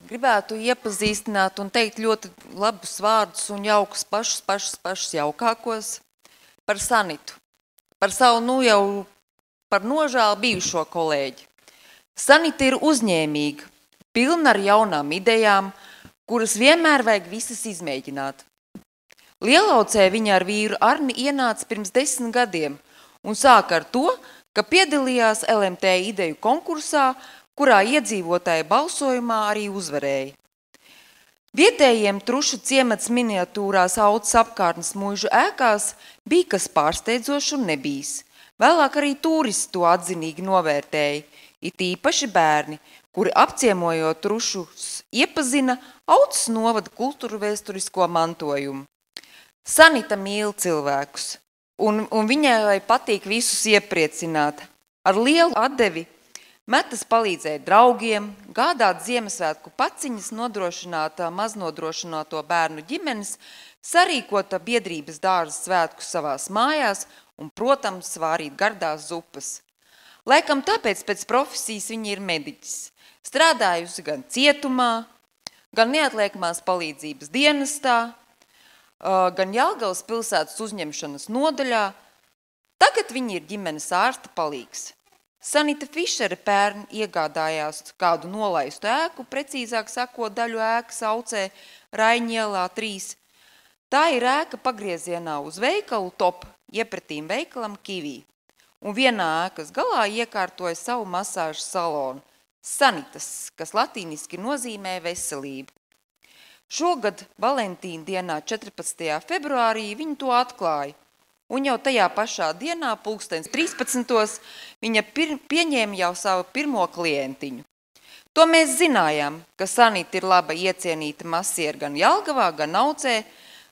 gribētu iepazīstināt un teikt ļoti labus vārdus un jaukus pašus jaukākos par Sanitu, par savu jau par nožēlu bijušo kolēģi. Sanita ir uzņēmīga, pilna ar jaunām idejām, kuras vienmēr vajag visas izmēģināt. Lielaucē viņa ar vīru Arni ienāca pirms 10 gadiem un sāka ar to, ka piedalījās LMT ideju konkursā, kurā iedzīvotāji balsojumā arī uzvarēja. Vietējiem Trušu ciemats miniatūrās Autas apkārtnes muižu ēkās bija kas pārsteidzošs un nebijis. Vēlāk arī turisti to atzinīgi novērtēja, it īpaši bērni, kuri apciemojot Trušus iepazina Autas novada kultūru vēsturisko mantojumu. Sanita mīl cilvēkus, un viņai patīk visus iepriecināt. Ar lielu atdevi metas palīdzēja draugiem, gādāt Ziemassvētku paciņas, nodrošināt maznodrošināto bērnu ģimenes, sarīkota biedrības dārza svētku savās mājās un, protams, vārīt gardās zupas. Laikam tāpēc pēc profesijas viņa ir mediķis, strādājusi gan cietumā, gan neatliekamās palīdzības dienestā, gan Jelgavas pilsētas uzņemšanas nodaļā. Tagad viņa ir ģimenes ārsta palīgs. Sanita Fišere pērn iegādājās kādu nolaistu ēku, precīzāk sakot daļu ēkas Aucē Raiņielā 3. Tā ir ēka pagriezienā uz veikalu Top, iepretīm veikalam Kivī. Un vienā ēkas galā iekārtoja savu masāžu salonu, Sanitas, kas latīniski nozīmē veselību. Šogad Valentīna dienā 14. februārī viņa to atklāja, un jau tajā pašā dienā, 13. viņa pieņēma jau savu pirmo klientiņu. To mēs zinājām, ka Sanita ir laba iecienīta masiera gan Jelgavā, gan Aucē.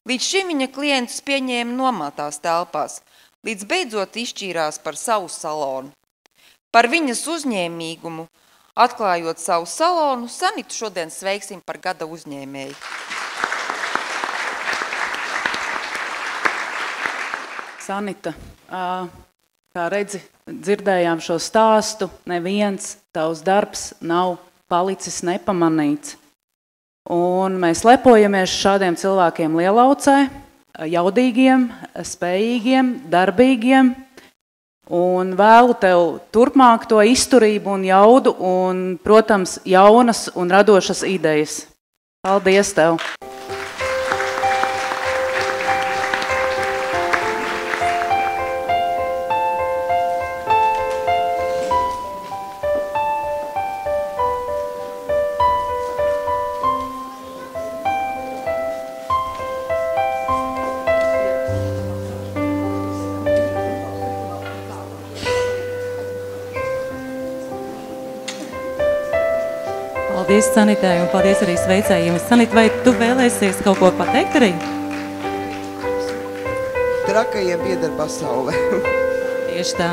Līdz šim viņa klientus pieņēma nomātās telpās, līdz beidzot izšķīrās par savu salonu. Par viņas uzņēmīgumu, atklājot savu salonu, Sanitu šodien sveiksim par gada uzņēmēju. Sanita, kā redzi, dzirdējām šo stāstu, neviens tavs darbs nav palicis nepamanīts. Un mēs lepojamies šādiem cilvēkiem Lielaucē, jaudīgiem, spējīgiem, darbīgiem, un vēlu tev turpmāk to izturību un jaudu un, protams, jaunas un radošas idejas. Paldies tev! Paldies Sanitai un paldies arī sveicējiem. Sanita, vai tu vēlēsies kaut ko pateikt arī? Trakajiem pieder pasaulē. Tieši tā.